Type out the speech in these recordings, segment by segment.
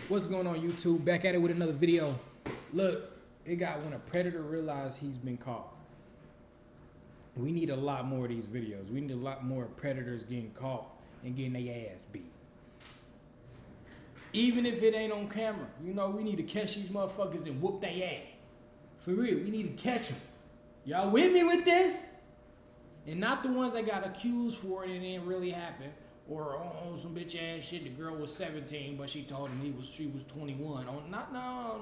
What's going on, YouTube? Back at it with another video. Look, it got when a predator realized he's been caught. We need a lot more of these videos. We need a lot more predators getting caught and getting their ass beat. Even if it ain't on camera, you know, we need to catch these motherfuckers and whoop their ass. For real, we need to catch them. Y'all with me with this? And not the ones that got accused for it and it didn't really happen. Or on some bitch ass shit, the girl was 17, but she told him she was 21. No,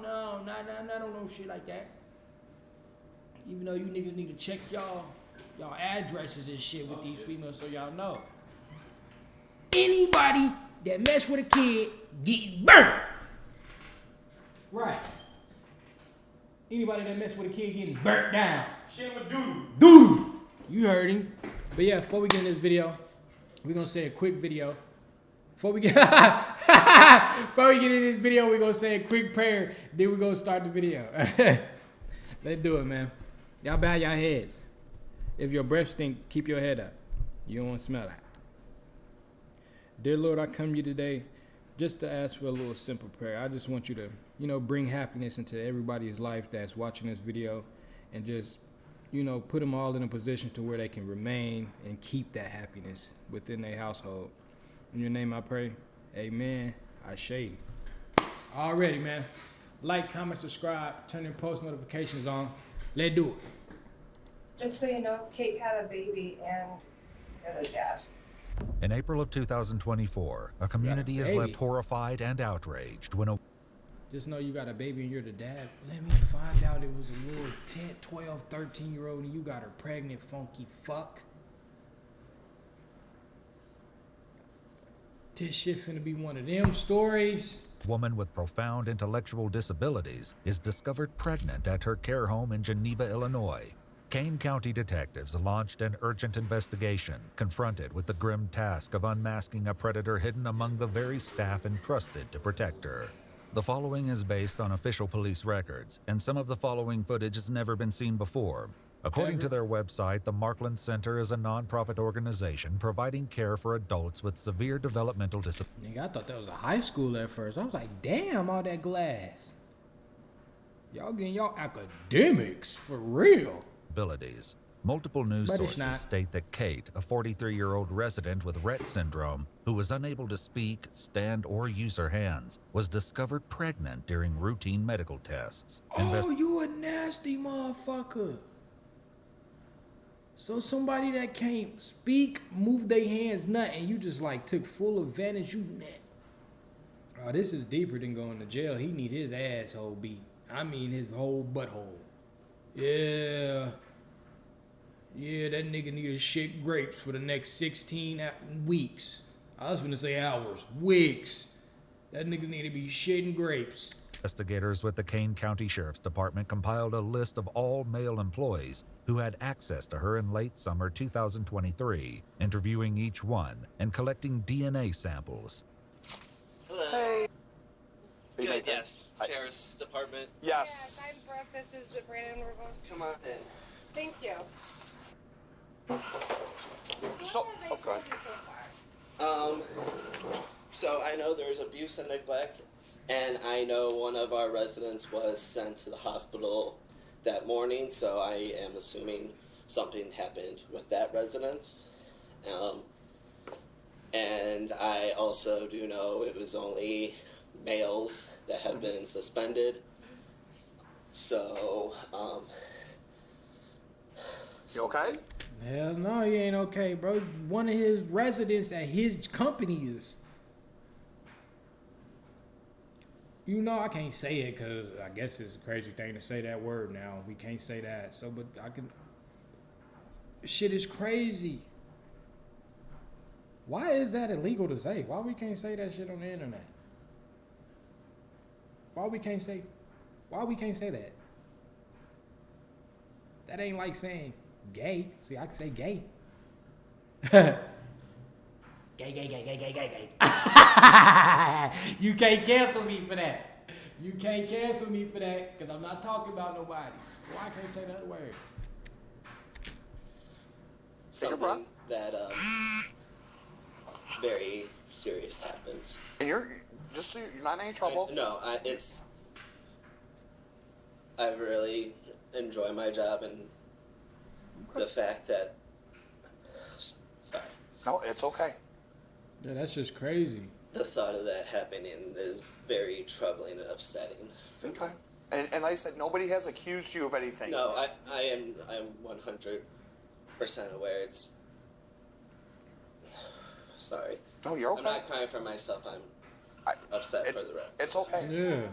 no shit like that. Even though you niggas need to check y'all addresses and shit with these females so y'all know. Anybody that mess with a kid getting burnt. Right. Anybody that mess with a kid getting burnt down. Shit with doo-doo. Doo-doo. You heard him. But yeah, before we get in this video, we're gonna say a quick video. Before we get in this video, we're gonna say a quick prayer. Then we're gonna start the video. Let's do it, man. Y'all bow your heads. If your breath stink, keep your head up. You don't want to smell that. Dear Lord, I come to you today just to ask for a little simple prayer. I just want you to, bring happiness into everybody's life that's watching this video, and just, put them all in a position to where they can remain and keep that happiness within their household. In your name I pray. Amen. I shade. Already, man. Like, comment, subscribe, turn your post notifications on. Let's do it. Just so you know, Kate had a baby and a dad. In April of 2024, a community is left horrified and outraged when a... Just know you got a baby and you're the dad. Let me find out it was a little 10, 12, 13-year-old and you got her pregnant, funky fuck. This shit finna be one of them stories. Woman with profound intellectual disabilities is discovered pregnant at her care home in Geneva, Illinois. Kane County detectives launched an urgent investigation, confronted with the grim task of unmasking a predator hidden among the very staff entrusted to protect her. The following is based on official police records, and some of the following footage has never been seen before. According to their website, the Markland Center is a non-profit organization providing care for adults with severe developmental disabilities. Nigga, I thought that was a high school at first. I was like, damn, all that glass. Y'all getting y'all academics for real. Multiple news sources state that Kate, a 43-year-old resident with Rett syndrome, who was unable to speak, stand, or use her hands, was discovered pregnant during routine medical tests. Oh, you a nasty motherfucker. So somebody that can't speak, move their hands, nothing, you just like took full advantage, you net. Oh, this is deeper than going to jail. He need his asshole beat. I mean his whole butthole. Yeah. Yeah, that nigga need to shit grapes for the next 16 weeks. I was gonna say hours. Weeks. That nigga need to be shitting grapes. Investigators with the Kane County Sheriff's Department compiled a list of all male employees who had access to her in late summer 2023, interviewing each one and collecting DNA samples. Hello. Hey. Good, yes. Sheriff's Department. Yes. Yeah, Brooke, this is Brandon. Come on in. Thank you. So So I know there's abuse and neglect, and I know one of our residents was sent to the hospital that morning, so I am assuming something happened with that resident. And I also do know it was only males that have been suspended. So, you okay? Hell no, he ain't okay, bro. One of his residents at his company is. I can't say it because I guess it's a crazy thing to say that word now. We can't say that. So, but I can. Shit is crazy. Why is that illegal to say? Why we can't say that shit on the internet? Why we can't say that? That ain't like saying gay. See, I can say gay. Gay. You can't cancel me for that. You can't cancel me for that because I'm not talking about nobody. Why can't I say that word? Something that very serious happened. And just so you're not in any trouble. I really enjoy my job, and the fact that, sorry. No, it's okay. Yeah, that's just crazy. The thought of that happening is very troubling and upsetting. Okay. And like I said, nobody has accused you of anything. No, I'm 100% aware. It's, sorry. No, you're okay. I'm not crying for myself. I'm upset for the rest. It's okay. Yeah.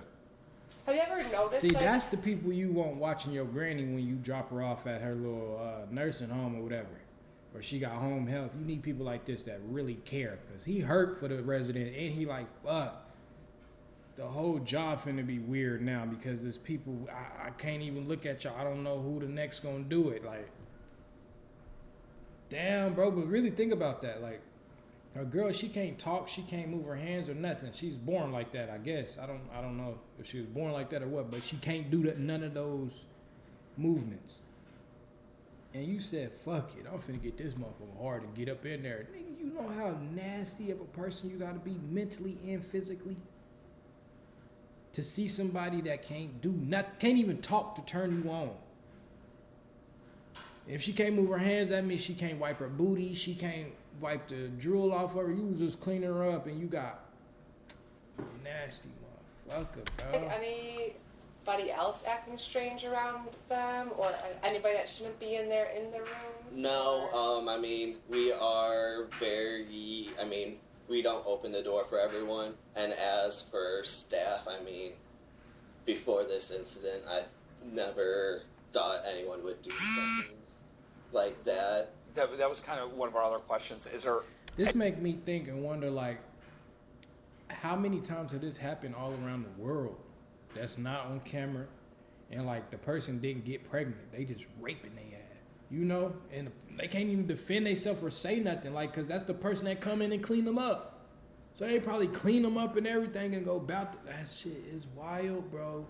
Have you ever noticed? See, like, that's the people you want watching your granny when you drop her off at her little nursing home or whatever, or she got home health. You need people like this that really care, because he hurt for the resident, and he like, fuck. The whole job finna be weird now, because there's people, I can't even look at y'all. I don't know who the next gonna do it. Like, damn, bro, but really think about that. Like, a girl, she can't talk, she can't move her hands or nothing. She's born like that, I guess. I don't know if she was born like that or what, but she can't do none of those movements. And you said, fuck it, I'm finna get this motherfucker hard and get up in there. Nigga, you know how nasty of a person you gotta be mentally and physically to see somebody that can't even talk to turn you on. If she can't move her hands, that means she can't wipe her booty, she can't wipe the drool off of her. You was just cleaning her up, and you got nasty motherfucker, bro. like anybody else acting strange around them, or anybody that shouldn't be in the rooms? No, I mean, we are very, we don't open the door for everyone. And as for staff, before this incident, I never thought anyone would do something like that. That was kind of one of our other questions. Is there... This make me think and wonder, like, how many times has this happened all around the world that's not on camera, and like the person didn't get pregnant, they just raping their ass, you know, and they can't even defend themselves or say nothing, like, cause that's the person that come in and clean them up. So they probably clean them up and everything and go about that shit is wild, bro.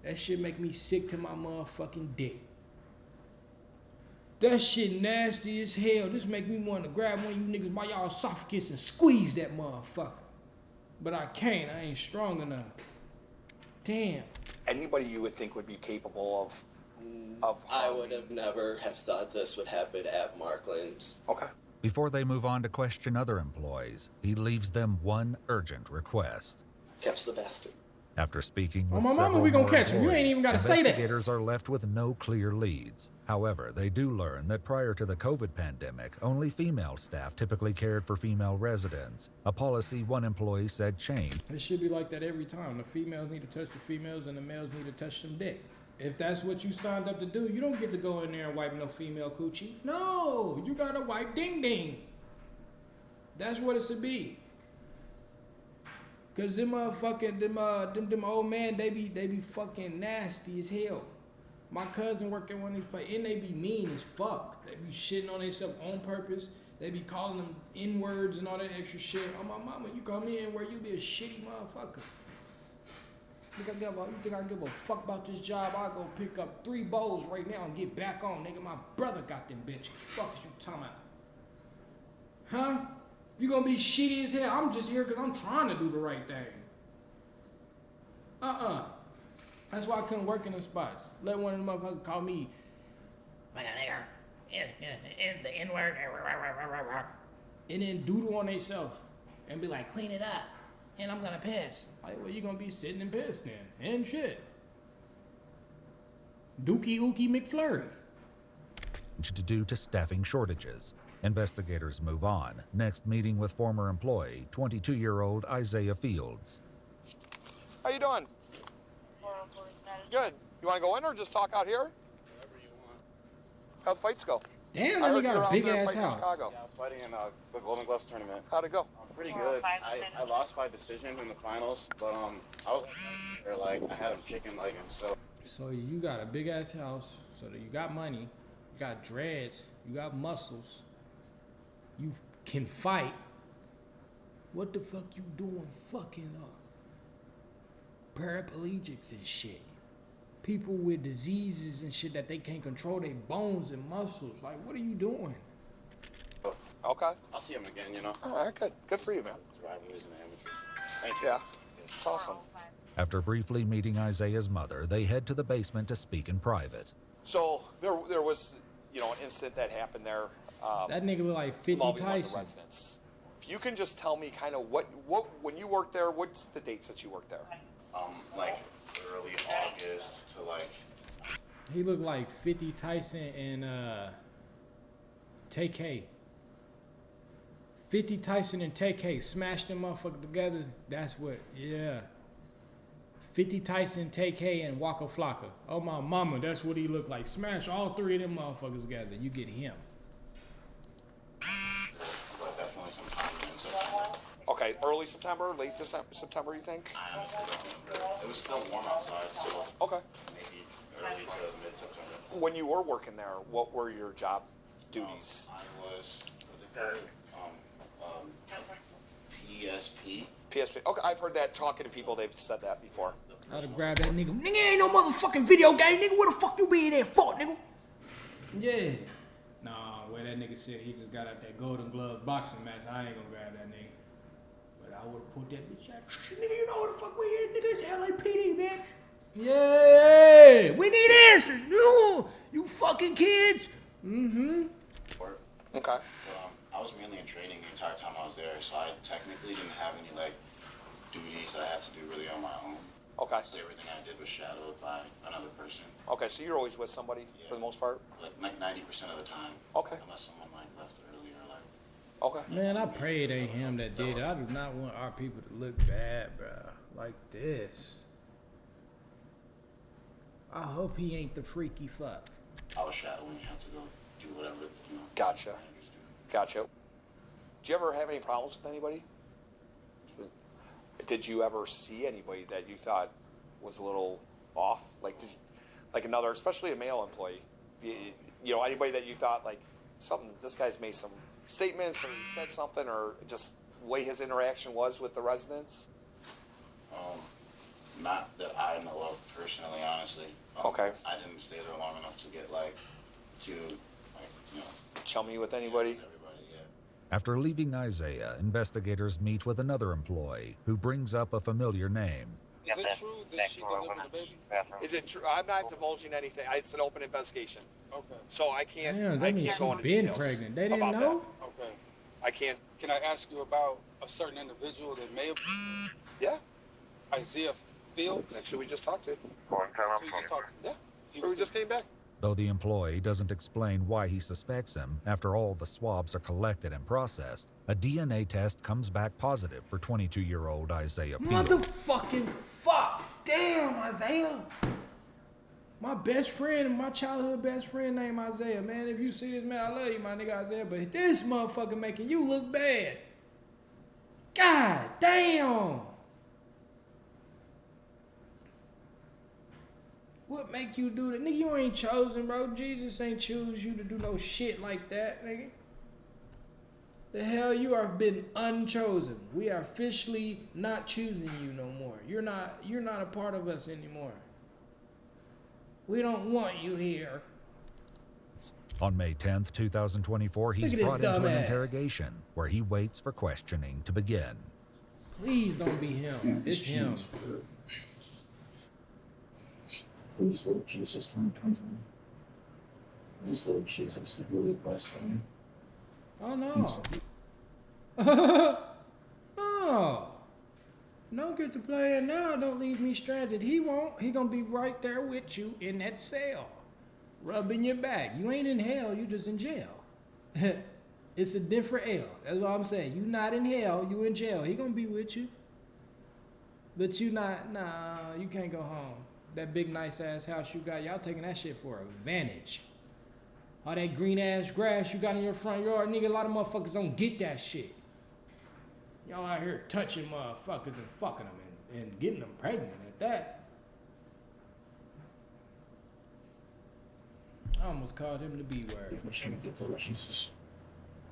That shit make me sick to my motherfucking dick. That shit nasty as hell. This make me want to grab one of you niggas by y'all esophagus and squeeze that motherfucker. But I can't. I ain't strong enough. Damn. Anybody you would think would be capable of I would have never have thought this would happen at Markland's. Okay. Before they move on to question other employees, he leaves them one urgent request. Catch the bastard. After speaking with my mama, several we gonna more catch him. You ain't even gotta say that. Investigators are left with no clear leads. However, they do learn that prior to the COVID pandemic, only female staff typically cared for female residents, a policy one employee said changed. It should be like that every time. The females need to touch the females and the males need to touch some dick. If that's what you signed up to do, you don't get to go in there and wipe no female coochie. No, you gotta wipe ding ding. That's what it should be. Cause them motherfucking them old man, they be fucking nasty as hell. My cousin work at one of these places, and they be mean as fuck. They be shitting on themselves on purpose. They be calling them N-words and all that extra shit. Oh my mama, you call me N-word, you be a shitty motherfucker. You think I give a fuck about this job? I'll go pick up 3 bowls right now and get back on, nigga. My brother got them bitches. Fuck is you talking about? Huh? You gonna be shitty as hell? I'm just here because I'm trying to do the right thing. That's why I couldn't work in them spots. Let one of them motherfuckers call me, like a nigger, in the N-word, and then doodle on themselves and be like, clean it up, and I'm gonna piss. Like, well, you gonna be sitting and piss then, and shit. Dookie Ookie McFlurry. Due to staffing shortages. Investigators move on, next meeting with former employee, 22-year-old Isaiah Fields. How you doing? Good. You want to go in or just talk out here? Whatever you want. How'd fights go? Damn, I that heard nigga you were got a out big there ass fighting in house. Chicago. Yeah, I was fighting in the Golden Gloves tournament. How'd it go? Pretty good. I lost by decision in the finals, but I was there, like I had him chicken legging. So you got a big ass house, so that you got money, you got dreads, you got muscles, you can fight. What the fuck you doing fucking up? Paraplegics and shit. People with diseases and shit that they can't control their bones and muscles. Like, what are you doing? Okay. I'll see him again, you know. All right, good. Good for you, man. Surviving as an amateur. Thank you. Yeah, it's awesome. After briefly meeting Isaiah's mother, they head to the basement to speak in private. So there was, you know, an incident that happened there. That nigga look like 50 involving one of the Tyson. residents. If you can just tell me kind of what when you worked there, what's the dates that you worked there? Like early August to like. He looked like 50 Tyson and TK. 50 Tyson and TK smashed them motherfuckers together. That's what, yeah. 50 Tyson, TK, and Waka Flocka. Oh my mama, that's what he looked like. Smash all three of them motherfuckers together. You get him. But definitely sometime in September. Okay, early September, late September, you think? I honestly don't remember. It was still warm outside, so Okay. maybe early to mid-September. When you were working there, what were your job duties? I was what they call it, PSP. PSP. Okay, I've heard that talking to people. They've said that before. I'd have grabbed that nigga. Nigga ain't no motherfucking video game, nigga. Where the fuck you be there for, nigga? Yeah. Nah, where that nigga said he just got out that Golden Glove boxing match, I ain't gonna grab that nigga. But I would've put that bitch out. Nigga, you know where the fuck we is, nigga? It's LAPD, bitch. Yeah, we need answers. You fucking kids. Mm-hmm. Work. Okay. But, I was mainly in training the entire time I was there, so I technically didn't have any like duties that I had to do really on my own. Okay. So everything I did was shadowed by another person. Okay, so you're always with somebody for the most part? Like 90% of the time. Okay. Unless someone like left early or like. Okay. Man, I pray it ain't him that did it. I do not want our people to look bad, bruh. Like this. I hope he ain't the freaky fuck. I was shadowing. You have to go do whatever, you know. Gotcha. managers do. Gotcha. Did you ever have any problems with anybody? Did you ever see anybody that you thought was a little off? Like, like another, especially a male employee, you know, anybody that you thought like something, this guy's made some statements or he said something or just the way his interaction was with the residents? Not that I know of personally, honestly. Okay. I didn't stay there long enough to get like to like, you know, Chummy with anybody? everybody, yeah. After leaving Isaiah, investigators meet with another employee who brings up a familiar name. Is it true that she delivered the baby? Is it true? I'm not divulging anything. It's an open investigation. Okay. So I can't, Damn, I that means can't she go into been details pregnant. They didn't about know? that. Okay. I can't, Can I ask you about a certain individual that may have yeah, Isaiah Fields? that's who we just talked to. So you just talked to. Yeah, that's where we just came back. Though the employee doesn't explain why he suspects him after all the swabs are collected and processed, a DNA test comes back positive for 22-year-old Isaiah Fields. Motherfucking fuck. Damn, Isaiah. My best friend, my childhood best friend named Isaiah, man. If you see this, man, I love you, my nigga Isaiah. But this motherfucker making you look bad. God damn. What make you do that? Nigga, you ain't chosen, bro. Jesus ain't choose you to do no shit like that, nigga. The hell, you have been unchosen. We are officially not choosing you no more. You're not a part of us anymore. We don't want you here. On May 10th, 2024, he's Look at this brought into an dumbass. interrogation where he waits for questioning to begin. Please don't be him. It's him. Please, Lord Jesus, don't come to me. Please, Lord Jesus, really bless me. Oh no. No. Don't get to playing now. Don't leave me stranded. He won't. He gonna be right there with you in that cell, rubbing your back. You ain't in hell. You just in jail. It's a different hell. That's what I'm saying. You not in hell. You in jail. He gonna be with you. But you not. Nah. You can't go home. That big nice ass house you got. Y'all taking that shit for advantage. All that green ass grass you got in your front yard, nigga. A lot of motherfuckers don't get that shit. Y'all out here touching motherfuckers and fucking them and getting them pregnant at that. I almost called him the B word. I'm trying to get there, Jesus.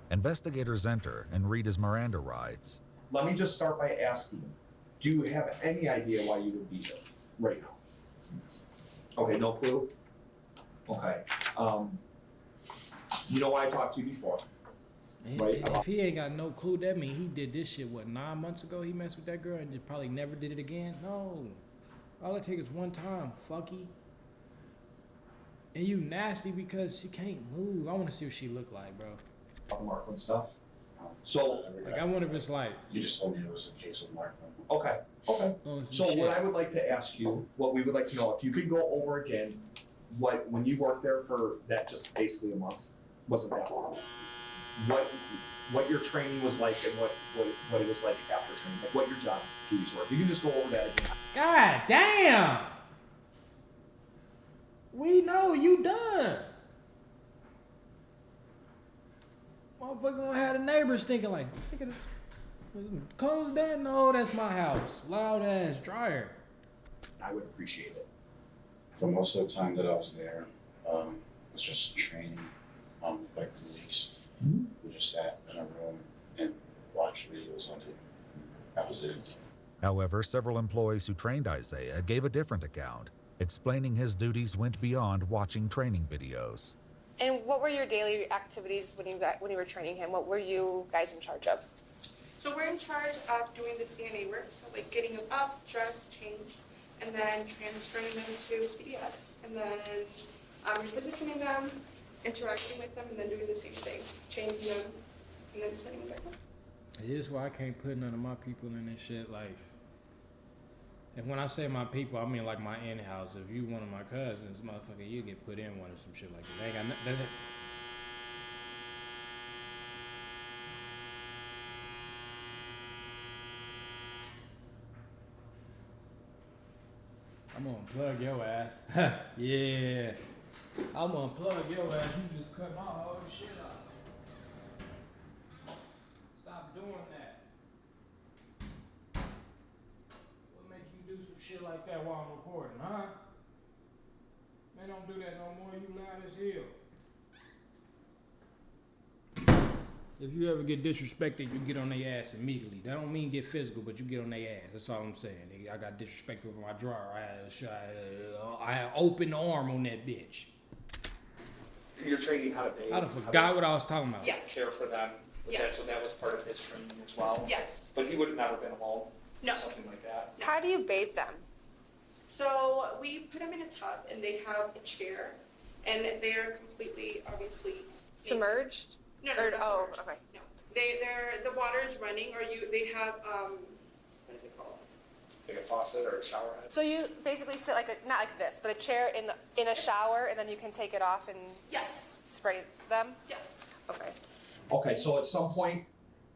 Investigators enter and read his Miranda rights. Let me just start by asking, do you have any idea why you would be here right now? Okay, no clue? Okay. You know why I talked to you before? right? If he ain't got no clue, that mean he did this shit, what, 9 months ago? He messed with that girl and just probably never did it again? No. All it takes is one time, fucky. And you nasty because she can't move. I want to see what she look like, bro. Mark and stuff. So, Like, I wonder if it's like... You just told me it was a case of Mark. okay. Oh, So shit. what I would like to ask you, what we would like to know, if you could go over again, when you worked there for that just basically a month, wasn't that long, what your training was like and what it was like after training, like what your job duties were. If you can just go over that again. God damn! We know you done. Motherfucker gonna have the neighbors thinking like, look at this. Close that? No, that's my house. Loud ass dryer. I would appreciate it. For most of the time that I was there, it was just training, like the weeks. We just sat in a room and watched videos on it. That was it. However, several employees who trained Isaiah gave a different account, explaining his duties went beyond watching training videos. And what were your daily activities when you were training him? What were you guys in charge of? So we're in charge of doing the CNA work, so like getting them up, dressed, changed, and then transferring them to CDS, and then repositioning them, interacting with them, and then doing the same thing, changing them, and then sending them back home. This is why I can't put none of my people in this shit. Like, and when I say my people, I mean like my in-house. If you one of my cousins, motherfucker, you get put in one or some shit like that. They ain't got nothing. I'm gonna plug your ass. Yeah. I'm gonna plug your ass. You just cut my whole shit off. Stop doing that. What make you do some shit like that while I'm recording, huh? Man, don't do that no more. You loud as hell. If you ever get disrespected, you get on their ass immediately. That don't mean get physical, but you get on their ass. That's all I'm saying. I got disrespected with my drawer. I had open arm on that bitch. You're training how to bathe. I done forgot what I was talking about. Yes. Care for them. Yes. So that was part of his training as well. Yes. But he would have never been alone. No. Something like that. How do you bathe them? So we put them in a tub, and they have a chair, and they're completely, obviously, Submerged? No, Or- not oh, submerged. okay. No, the water is running, or they have what is it called? Like a faucet or a shower head. So you basically sit like not like this, but a chair in a shower, and then you can take it off and Yes. spray them? Yeah. Okay. Okay, so at some point,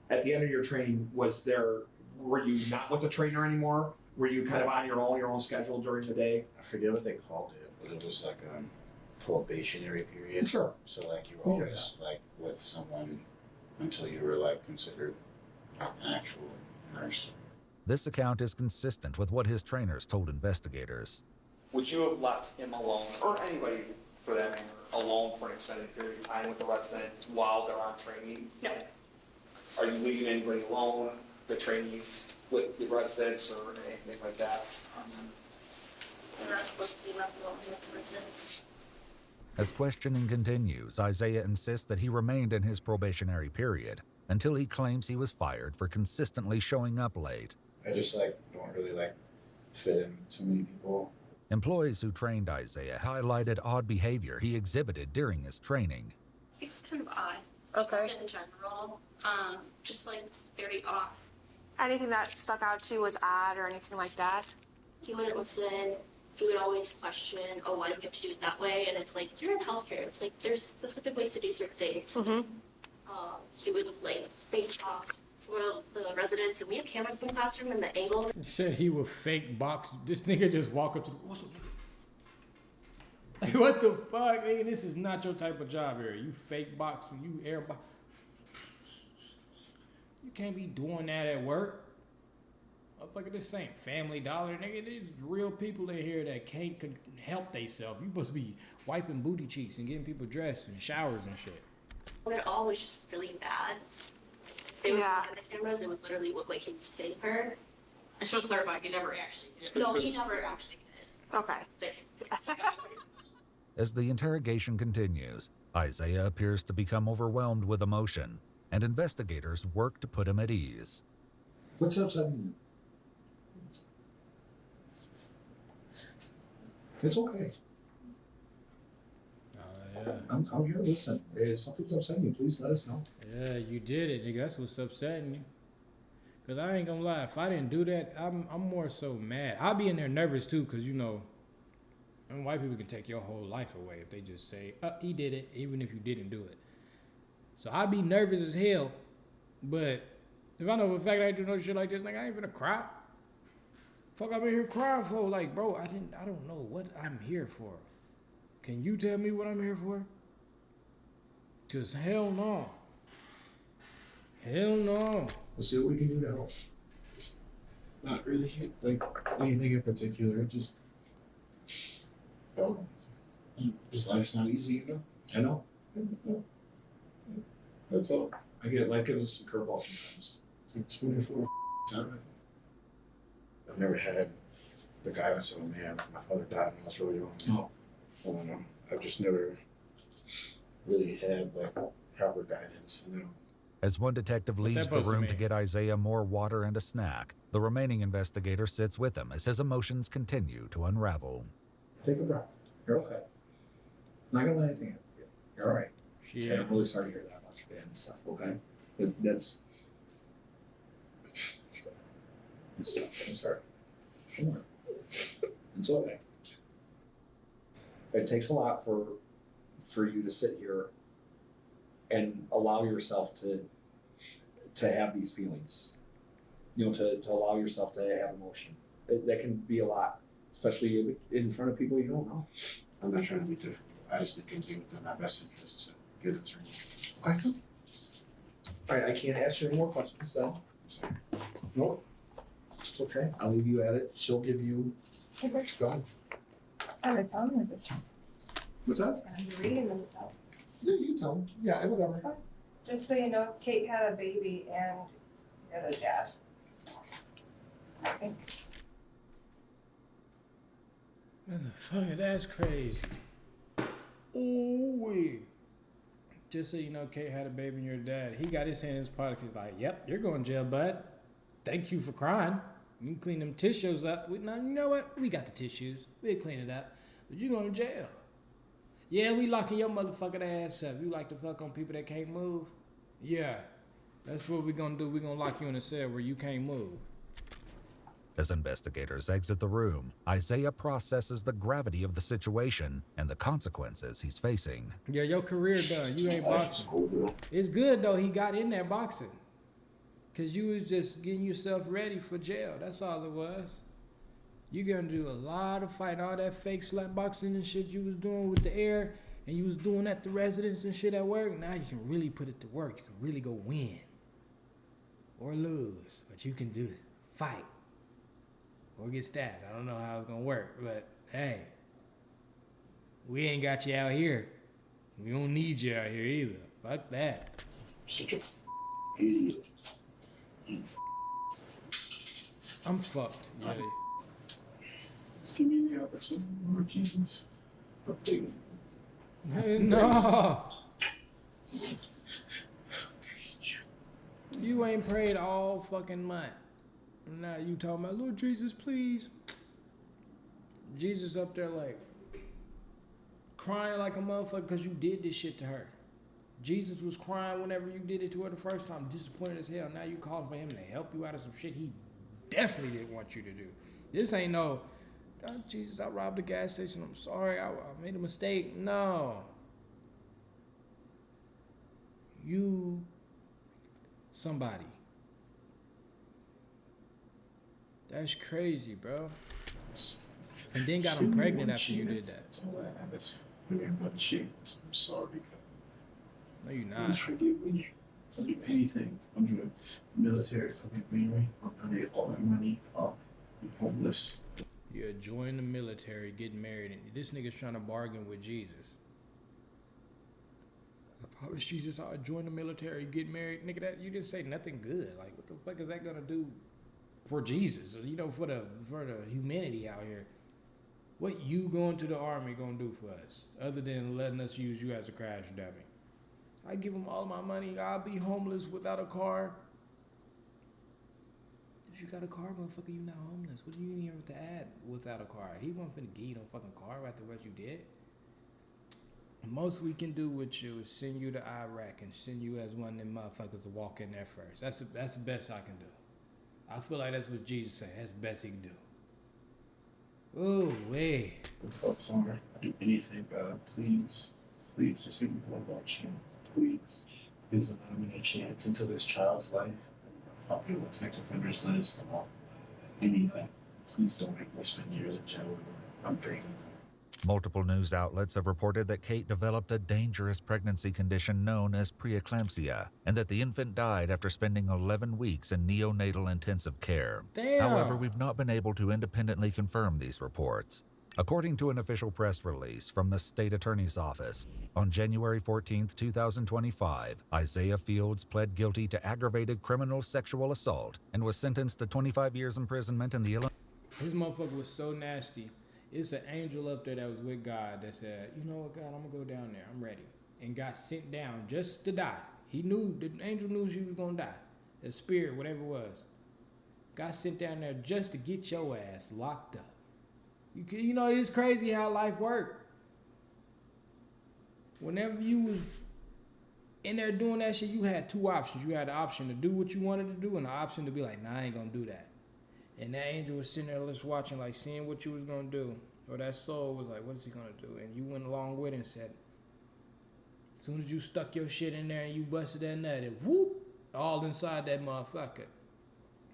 at the end of your training, were you not with the trainer anymore? Were you kind of on your own schedule during the day? I forget what they called it, but it was like a probationary period. Sure. So like you were always like with someone until you were like considered an actual nurse. This account is consistent with what his trainers told investigators. Would you have left him alone, or anybody for that matter, alone for an extended period of time with the resident while they're on training? No. Are you leaving anybody alone, the trainees, with the residents or anything like that? They're not supposed to be left alone with the residents. As questioning continues, Isaiah insists that he remained in his probationary period until he claims he was fired for consistently showing up late. I just like don't really like fit in too many people. Employees who trained Isaiah highlighted odd behavior he exhibited during his training. It's kind of odd. Okay. Just in general, just like very off. Anything that stuck out to you was odd or anything like that? He wouldn't listen. He would always question, oh, why do you have to do it that way? And it's like, you're in healthcare. It's like, there's specific ways to do certain things. Mm-hmm. He would like fake box some of the residents, and we have cameras in the classroom, and the angle. He said he would fake box. This nigga just walk up to the, what's up, nigga? Like, what the fuck, nigga? This is not your type of job here. You fake boxing, you air box. You can't be doing that at work. Motherfucker, this ain't Family Dollar, nigga. There's real people in here that can't help themselves. You supposed to be wiping booty cheeks and getting people dressed and showers and shit. It all was just really bad. They would look at the cameras, it would literally look like he was hitting her. I should clarify, he never actually did. No, he never actually did. Okay. As the interrogation continues, Isaiah appears to become overwhelmed with emotion. and investigators work to put him at ease. What's upsetting you? It's okay. Yeah. I'm here to listen. If something's upsetting you, please let us know. Yeah, you did it, nigga. That's what's upsetting you. Cause I ain't gonna lie, if I didn't do that, I'm more so mad. I'll be in there nervous too, cause you know, and white people can take your whole life away if they just say, he did it, even if you didn't do it. So I'd be nervous as hell, but if I know for a fact I ain't do no shit like this, nigga, I ain't finna cry. Fuck, I'm in here crying for, like, bro, I don't know what I'm here for. Can you tell me what I'm here for? Cause hell no. Hell no. We'll see what we can do to help. Not really like anything in particular. Just, oh, just life's not easy, you know. I know. That's all. I get it. Life gives us some curveballs sometimes. It's 24/7. I've never had the guidance of a man. My father died when I was really young. Oh. I've just never really had like proper guidance, you know. As one detective leaves the room to get Isaiah more water and a snack, the remaining investigator sits with him as his emotions continue to unravel. Take a breath. You're okay. Not gonna let anything happen to you. You're all right. Yeah. And I'm really sorry to hear that about your dad and stuff. Okay, that's it's all right. Don't worry. It's okay. It takes a lot for you to sit here and allow yourself to have these feelings. You know, to allow yourself to have emotion. That can be a lot, especially in front of people you don't know. I'm not trying to be difficult. I just think it's in my best interest to get it turned. Okay. All right, I can't ask you any more questions then. Sorry. No, it's okay. I'll leave you at it. She'll give you. Hey, there's Go ahead. I'm telling you this. What's that? I'm reading them out. Yeah, you tell me. Yeah, whatever. Just so you know, Kate had a baby and you're the dad. Okay. Motherfucker, that's crazy. Ooh wee. Just so you know, Kate had a baby and your dad. He got his hand in his pocket. He's like, "Yep, you're going to jail, bud. Thank you for crying. You can clean them tissues up. Now, you know what? We got the tissues. We'll clean it up. But you're going to jail. Yeah, we locking your motherfucking ass up. You like to fuck on people that can't move? Yeah. That's what we're going to do. We're going to lock you in a cell where you can't move." As investigators exit the room, Isaiah processes the gravity of the situation and the consequences he's facing. Yeah, your career done. You ain't boxing. It's good, though, he got in there boxing. Because you was just getting yourself ready for jail. That's all it was. You gonna do a lot of fighting. All that fake slap boxing and shit you was doing with the air, and you was doing at the residence and shit at work. Now you can really put it to work. You can really go win. Or lose. But you can do it. Fight. Or get stabbed. I don't know how it's gonna work. But, hey. We ain't got you out here. We don't need you out here either. Fuck that. Idiot. I'm fucked. Yeah. Give me the opportunity, Lord Jesus. No. You ain't prayed all fucking month. Now you talking about, "Lord Jesus, please." Jesus up there like crying like a motherfucker because you did this shit to her. Jesus was crying whenever you did it to her the first time, disappointed as hell. Now you calling for him to help you out of some shit he definitely didn't want you to do. This ain't no, "Oh, Jesus, I robbed a gas station. I'm sorry. I made a mistake." No. You, somebody. That's crazy, bro. And then got him pregnant after you did that. I'm sorry. No, you're not. Please forgive me. I'll do anything. I'm doing military. Forgive me. I'm gonna get all my money. I'm homeless. You're joining the military, getting married, and this nigga's trying to bargain with Jesus. I promise Jesus, I'll join the military, get married. Nigga, that you didn't say nothing good. Like, what the fuck is that gonna do for Jesus? You know, for the humanity out here. What you going to the army gonna do for us, other than letting us use you as a crash dummy? I give him all my money. I'll be homeless without a car. If you got a car, motherfucker, you not homeless. What do you even have to add without a car? He wasn't finna give you no fucking car after what you did. Most we can do with you is send you to Iraq and send you as one of them motherfuckers to walk in there first. That's the best I can do. I feel like that's what Jesus said. That's the best he can do. Oh, way. I'm sorry. I'll do anything, God. Please. Please, just give me one more chance. Please. Please allow me a chance into this child's life. I'll be on sex offenders list. Anything. Please don't make me spend years in jail. I'm begging. Multiple news outlets have reported that Kate developed a dangerous pregnancy condition known as preeclampsia, and that the infant died after spending 11 weeks in neonatal intensive care. Damn. However, we've not been able to independently confirm these reports. According to an official press release from the state attorney's office, on January 14, 2025, Isaiah Fields pled guilty to aggravated criminal sexual assault and was sentenced to 25 years imprisonment in the Illinois. His motherfucker was so nasty. It's an angel up there that was with God that said, you know what, God, I'm going to go down there. I'm ready. And got sent down just to die. He knew, the angel knew she was going to die. The spirit, whatever it was. Got sent down there just to get your ass locked up. You know, it's crazy how life worked. Whenever you was in there doing that shit, you had two options. You had the option to do what you wanted to do and the option to be like, nah, I ain't going to do that. And that angel was sitting there just watching, like seeing what you was going to do. Or that soul was like, what is he going to do? And you went along with it and said, as soon as you stuck your shit in there and you busted that nut, and whoop, all inside that motherfucker.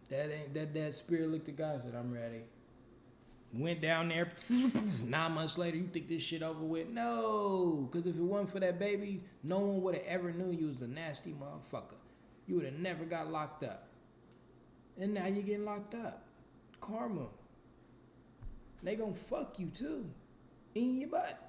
That spirit looked at God and said, I'm ready. Went down there, 9 months later, you think this shit over with? No, because if it wasn't for that baby, no one would have ever knew you was a nasty motherfucker. You would have never got locked up. And now you're getting locked up. Karma. They gonna fuck you too. In your butt.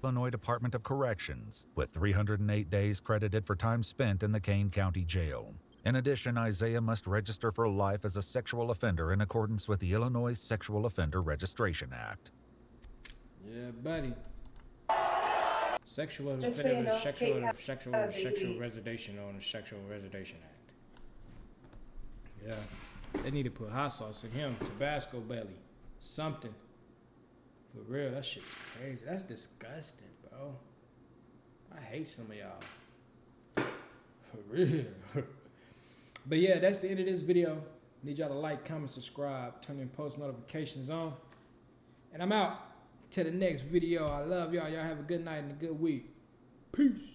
Illinois Department of Corrections, with 308 days credited for time spent in the Kane County Jail. In addition, Isaiah must register for life as a sexual offender in accordance with the Illinois Sexual Offender Registration Act. Yeah, buddy. Sexual Just so offender, you know, sexual Kate reservation on the Sexual Reservation Act. Yeah, they need to put hot sauce in him, Tabasco belly, something. For real, that shit's crazy. That's disgusting, bro. I hate some of y'all. For real. But yeah, that's the end of this video. Need y'all to like, comment, subscribe, turn in post notifications on. And I'm out. Till the next video. I love y'all. Y'all have a good night and a good week. Peace.